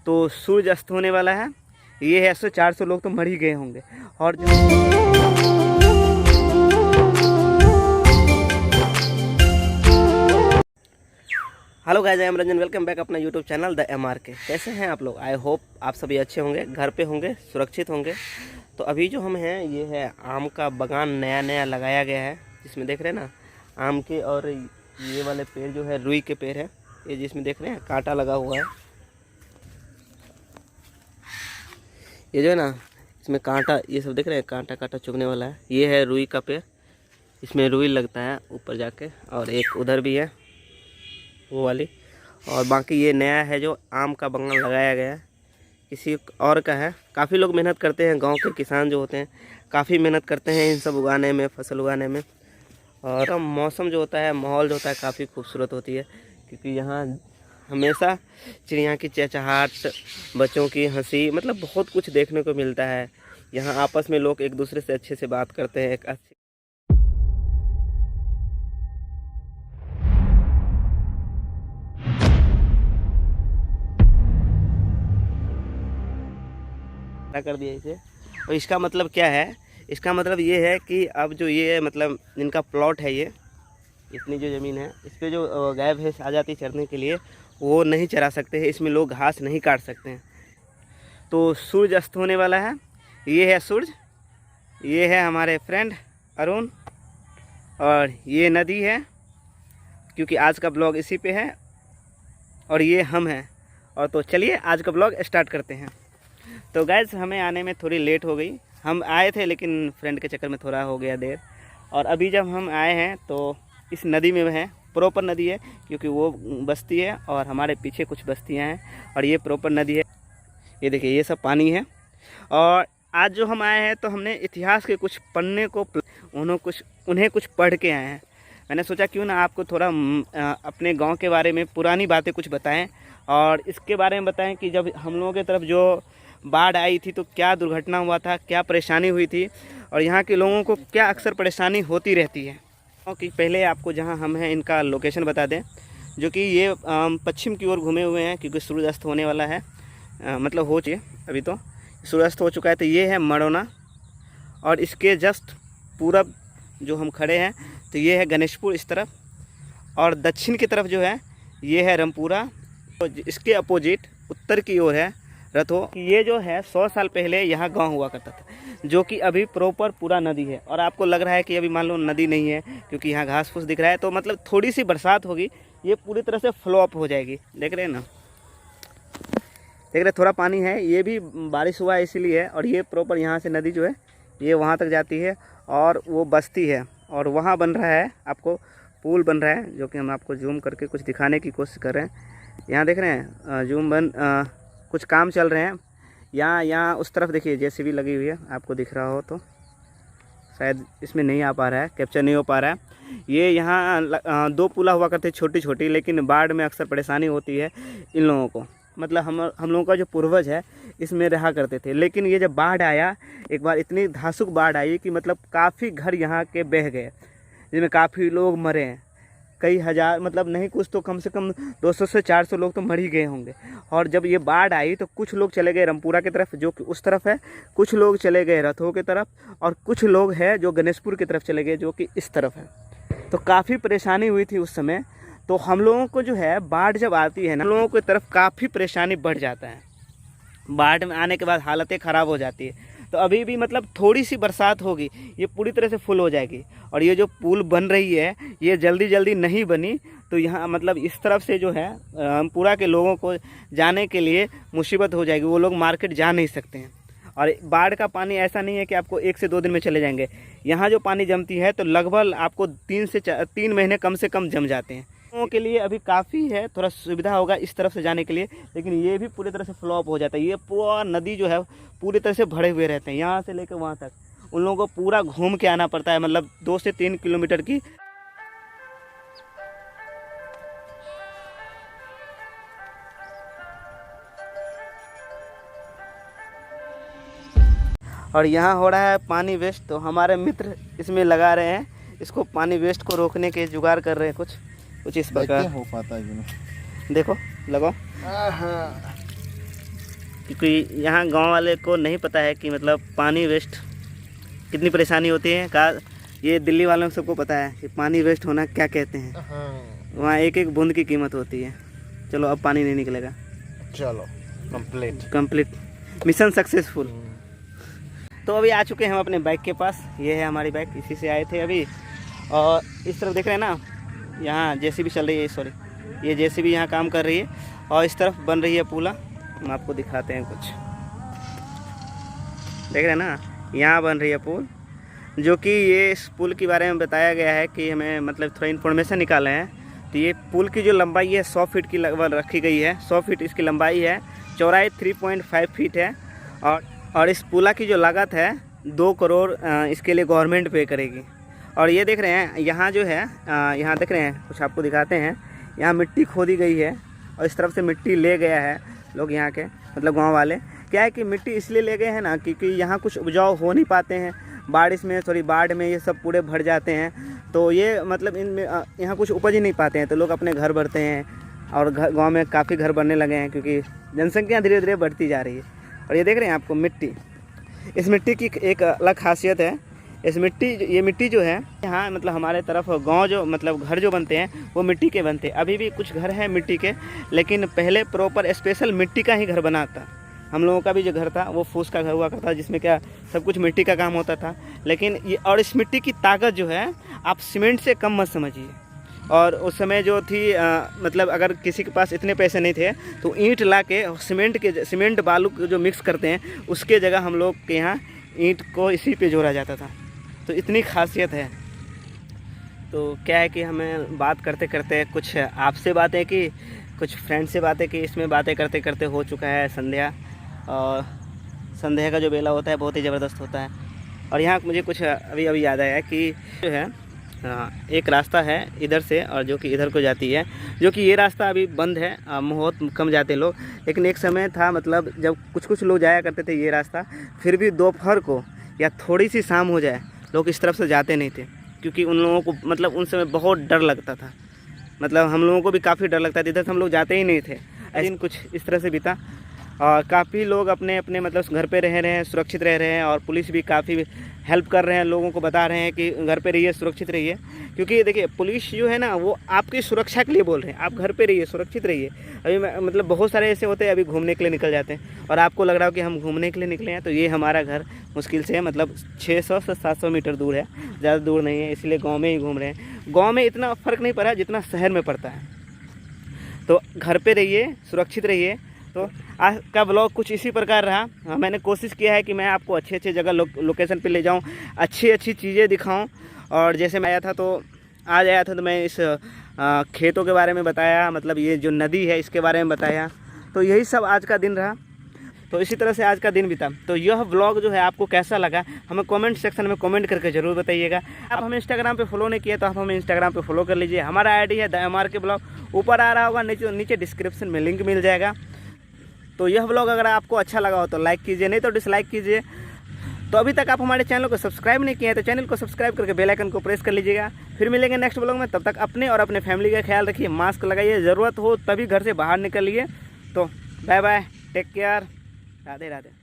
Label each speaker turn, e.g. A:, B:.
A: तो सूरज अस्त होने वाला है। ये है 400 लोग तो मर ही गए होंगे। और जो hello guys, I am Ranjan, welcome back अपना यूट्यूब चैनल द MRK। कैसे हैं आप लोग? आई होप आप सभी अच्छे होंगे, घर पे होंगे, सुरक्षित होंगे। तो अभी जो हम हैं ये है आम का बागान नया लगाया गया है, जिसमें देख रहे हैं ना आम के। और ये वाले पेड़ जो है रुई के पेड़ है, ये जिसमें देख रहे हैं कांटा लगा हुआ है। ये जो है ना इसमें कांटा, ये सब देख रहे हैं कांटा चुभने वाला है। ये है रुई का पेड़, इसमें रुई लगता है ऊपर जाके। और एक उधर भी है वो वाली। और बाकी ये नया है जो आम का बागान लगाया गया है, किसी और का है। काफ़ी लोग मेहनत करते हैं, गांव के किसान जो होते हैं काफ़ी मेहनत करते हैं इन सब उगाने में, फसल उगाने में। और मौसम जो होता है, माहौल जो होता है काफ़ी खूबसूरत होती है, क्योंकि यहाँ हमेशा चिड़िया की चहचहाट, बच्चों की हंसी, मतलब बहुत कुछ देखने को मिलता है। यहाँ आपस में लोग एक दूसरे से अच्छे से बात करते हैं, एक अच्छी कर दिया इसे। और इसका मतलब क्या है? इसका मतलब ये है कि अब जो ये मतलब इनका प्लॉट है, ये इतनी जो ज़मीन है, इस पे जो गाय भैंस आ जाती है चरने के लिए, वो नहीं चरा सकते हैं। इसमें लोग घास नहीं काट सकते हैं। तो सूरज अस्त होने वाला है। ये है सूरज, ये है हमारे फ्रेंड अरुण, और ये नदी है, क्योंकि आज का ब्लॉग इसी पे है। और ये हम हैं। और तो चलिए आज का ब्लॉग स्टार्ट करते हैं। तो गाइस, हमें आने में थोड़ी लेट हो गई। हम आए थे लेकिन फ्रेंड के चक्कर में थोड़ा हो गया देर। और अभी जब हम आए हैं तो इस नदी में है, प्रॉपर नदी है, क्योंकि वो बस्ती है और हमारे पीछे कुछ बस्तियां हैं, और ये प्रॉपर नदी है। ये देखिए ये सब पानी है। और आज जो हम आए हैं तो हमने इतिहास के कुछ पन्ने को उन्हें कुछ पढ़ के आए हैं। मैंने सोचा क्यों ना आपको थोड़ा अपने गाँव के बारे में पुरानी बातें कुछ बताएँ, और इसके बारे में बताएँ कि जब हम लोगों की तरफ जो बाढ़ आई थी तो क्या दुर्घटना हुआ था, क्या परेशानी हुई थी, और यहाँ के लोगों को क्या अक्सर परेशानी होती रहती है। क्योंकि पहले आपको जहाँ हम हैं इनका लोकेशन बता दें, जो कि ये पश्चिम की ओर घूमे हुए हैं, क्योंकि सूर्य अस्त होने वाला है। मतलब हो चुके, अभी तो सूर्य अस्त हो चुका है। तो ये है मड़ोना, और इसके जस्ट पूरब जो हम खड़े हैं तो ये है गणेशपुर इस तरफ, और दक्षिण की तरफ जो है ये है रामपुरा। तो इसके अपोजिट उत्तर की ओर है रथो। ये जो है 100 साल पहले यहाँ गांव हुआ करता था, जो कि अभी प्रॉपर पूरा नदी है। और आपको लग रहा है कि अभी मान लो नदी नहीं है, क्योंकि यहाँ घास फूस दिख रहा है। तो मतलब थोड़ी सी बरसात होगी, ये पूरी तरह से फ्लॉप हो जाएगी। देख रहे हैं ना, देख रहे, थोड़ा पानी है, ये भी बारिश हुआ है इसीलिए है। और ये प्रॉपर यहाँ से नदी जो है ये वहाँ तक जाती है, और वो बस्ती है। और वहाँ बन रहा है, आपको पुल बन रहा है, जो कि हम आपको जूम करके कुछ दिखाने की कोशिश कर रहे हैं। यहाँ देख रहे हैं कुछ काम चल रहे हैं। यहाँ उस तरफ देखिए JCB लगी हुई है, आपको दिख रहा हो तो शायद इसमें नहीं आ पा रहा है, कैप्चर नहीं हो पा रहा है। ये यहाँ 2 पुला हुआ करते छोटी, लेकिन बाढ़ में अक्सर परेशानी होती है इन लोगों को। मतलब हम लोगों का जो पूर्वज है इसमें रहा करते थे। लेकिन ये जब बाढ़ आया, एक बार इतनी धासुक बाढ़ आई कि मतलब काफ़ी घर यहाँ के बह गए, जिसमें काफ़ी लोग मरे हैं। कई हज़ार, मतलब नहीं कुछ तो कम से कम 200 से 400 लोग तो मर ही गए होंगे। और जब ये बाढ़ आई तो कुछ लोग चले गए रामपुरा की तरफ, जो कि उस तरफ है, कुछ लोग चले गए रथों की तरफ, और कुछ लोग हैं जो गणेशपुर की तरफ चले गए, जो कि इस तरफ है। तो काफ़ी परेशानी हुई थी उस समय। तो हम लोगों को जो है बाढ़ जब आती है ना, हम लोगों की तरफ काफ़ी परेशानी बढ़ जाता है। बाढ़ में आने के बाद हालतें ख़राब हो जाती है। तो अभी भी मतलब थोड़ी सी बरसात होगी, ये पूरी तरह से फुल हो जाएगी। और ये जो पुल बन रही है ये जल्दी नहीं बनी, तो यहाँ मतलब इस तरफ से जो है रामपुरा के लोगों को जाने के लिए मुसीबत हो जाएगी। वो लोग मार्केट जा नहीं सकते हैं। और बाढ़ का पानी ऐसा नहीं है कि आपको 1 से 2 दिन में चले जाएंगे। यहाँ जो पानी जमती है तो लगभग आपको 3 महीने कम से कम जम जाते हैं। लोगों के लिए अभी काफ़ी है, थोड़ा सुविधा होगा इस तरफ से जाने के लिए, लेकिन ये भी पूरी तरह से फ्लॉप हो जाता है। ये पूरा नदी जो है पूरी तरह से भरे हुए रहते हैं, यहाँ से लेकर वहाँ तक उन लोगों को पूरा घूम के आना पड़ता है, मतलब 2 से 3 किलोमीटर की। और यहाँ हो रहा है पानी वेस्ट, तो हमारे मित्र इसमें लगा रहे हैं, इसको पानी वेस्ट को रोकने के जुगाड़ कर रहे हैं कुछ इस प्रकार।
B: हो पाता है,
A: देखो लगाओ। क्योंकि यहाँ गांव वाले को नहीं पता है कि मतलब पानी वेस्ट कितनी परेशानी होती है। ये दिल्ली वालों को सबको पता है कि पानी वेस्ट होना क्या कहते हैं। वहाँ एक एक बूंद की कीमत होती है। चलो अब पानी नहीं निकलेगा।
B: चलो
A: कंप्लीट मिशन सक्सेसफुल। तो अभी आ चुके हैं हम अपने बाइक के पास। ये है हमारी बाइक, इसी से आए थे अभी। और इस तरफ देख रहे हैं ना, यहाँ जेसीबी चल रही है, सॉरी ये जेसीबी यहाँ काम कर रही है। और इस तरफ बन रही है पुला। हम आपको दिखाते हैं कुछ, देख रहे हैं ना, यहाँ बन रही है पुल। जो कि ये इस पुल के बारे में बताया गया है कि हमें मतलब थोड़ा इन्फॉर्मेशन निकाले हैं। तो ये पुल की जो लंबाई है 100 फीट की लगभग रखी गई है। 100 फीट इसकी लंबाई है, चौड़ाई 3.5 फीट है। और इस पुला की जो लागत है 2 करोड़ इसके लिए गवर्नमेंट पे करेगी। और ये देख रहे हैं यहाँ जो है, यहाँ देख रहे हैं, कुछ आपको दिखाते हैं। यहाँ मिट्टी खोदी गई है और इस तरफ से मिट्टी ले गया है लोग यहाँ के, मतलब गांव वाले। क्या है कि मिट्टी इसलिए ले गए हैं ना, क्योंकि यहाँ कुछ उपजाऊ हो नहीं पाते हैं। बारिश में, थोड़ी बाढ़ में ये सब पूरे भर जाते हैं। तो ये मतलब इनमें यहाँ कुछ उपज ही नहीं पाते हैं। तो लोग अपने घर भरते हैं और गांव में काफ़ी घर बनने लगे हैं, क्योंकि जनसंख्या धीरे धीरे बढ़ती जा रही है। और ये देख रहे हैं आपको मिट्टी, इस मिट्टी की एक अलग खासियत है। ये मिट्टी जो है यहाँ मतलब हमारे तरफ गांव जो मतलब घर जो बनते हैं वो मिट्टी के बनते हैं। अभी भी कुछ घर हैं मिट्टी के, लेकिन पहले प्रॉपर स्पेशल मिट्टी का ही घर बना था। हम लोगों का भी जो घर था वो फूस का घर हुआ करता, जिसमें क्या सब कुछ मिट्टी का काम होता था। लेकिन ये और इस मिट्टी की ताकत जो है आप सीमेंट से कम मत समझिए। और उस समय जो थी मतलब अगर किसी के पास इतने पैसे नहीं थे तो ईंट ला के सीमेंट बालू जो मिक्स करते हैं उसके जगह हम लोग के यहाँ ईंट को इसी पे जोड़ा जाता था। तो इतनी खासियत है। तो क्या है कि हमें बात करते करते कुछ आपसे बातें की, कुछ फ्रेंड से बातें की। इसमें बातें करते करते हो चुका है संध्या। और संध्या का जो बेला होता है बहुत ही ज़बरदस्त होता है। और यहाँ मुझे कुछ अभी याद आया कि जो है एक रास्ता है इधर से, और जो कि इधर को जाती है, जो कि ये रास्ता अभी बंद है, बहुत कम जाते लोग। लेकिन एक समय था मतलब जब कुछ लोग जाया करते थे ये रास्ता। फिर भी दोपहर को या थोड़ी सी शाम हो जाए लोग इस तरफ से जाते नहीं थे, क्योंकि उन लोगों को मतलब उन समय बहुत डर लगता था। मतलब हम लोगों को भी काफ़ी डर लगता था, इधर से हम लोग जाते ही नहीं थे। दिन कुछ इस तरह से बीता और काफ़ी लोग अपने अपने मतलब घर पे रह रहे हैं, सुरक्षित रह रहे हैं। और पुलिस भी काफ़ी हेल्प कर रहे हैं, लोगों को बता रहे हैं कि घर पे रहिए, सुरक्षित रहिए। क्योंकि देखिए पुलिस जो है ना वो आपकी सुरक्षा के लिए बोल रहे हैं, आप घर पे रहिए, सुरक्षित रहिए। अभी मतलब बहुत सारे ऐसे होते हैं अभी घूमने के लिए निकल जाते हैं और आपको लग रहा हो कि हम घूमने के लिए निकले हैं। तो ये हमारा घर मुश्किल से मतलब 600 से 700 मीटर दूर है, ज़्यादा दूर नहीं है, इसलिए गाँव में ही घूम रहे हैं। गाँव में इतना फ़र्क नहीं पड़ा जितना शहर में पड़ता है। तो घर पे रहिए, सुरक्षित रहिए। तो आज का ब्लॉग कुछ इसी प्रकार रहा। मैंने कोशिश किया है कि मैं आपको अच्छी जगह लोकेशन पे ले जाऊं, अच्छी चीज़ें दिखाऊं। और जैसे मैं आज आया था तो मैं इस खेतों के बारे में बताया, मतलब ये जो नदी है इसके बारे में बताया। तो यही सब आज का दिन रहा। तो इसी तरह से आज का दिन बीता। तो यह व्लॉग जो है आपको कैसा लगा हमें कमेंट सेक्शन में कमेंट करके ज़रूर बताइएगा। आप हमें इंस्टाग्राम पे फॉलो नहीं किया तो आप हमें इंस्टाग्राम पे फॉलो कर लीजिए। हमारा आईडी है द MRK ब्लॉग, ऊपर आ रहा होगा, नीचे डिस्क्रिप्शन में लिंक मिल जाएगा। तो यह व्लॉग अगर आपको अच्छा लगा हो तो लाइक कीजिए, नहीं तो डिसलाइक कीजिए। तो अभी तक आप हमारे चैनल को सब्सक्राइब नहीं किए हैं तो चैनल को सब्सक्राइब करके बेल आइकन को प्रेस कर लीजिएगा। फिर मिलेंगे नेक्स्ट व्लॉग में, तब तक अपने और अपने फैमिली का ख्याल रखिए, मास्क लगाइए, ज़रूरत हो तभी घर से बाहर निकलिए। तो bye bye, take care, Radhe Radhe.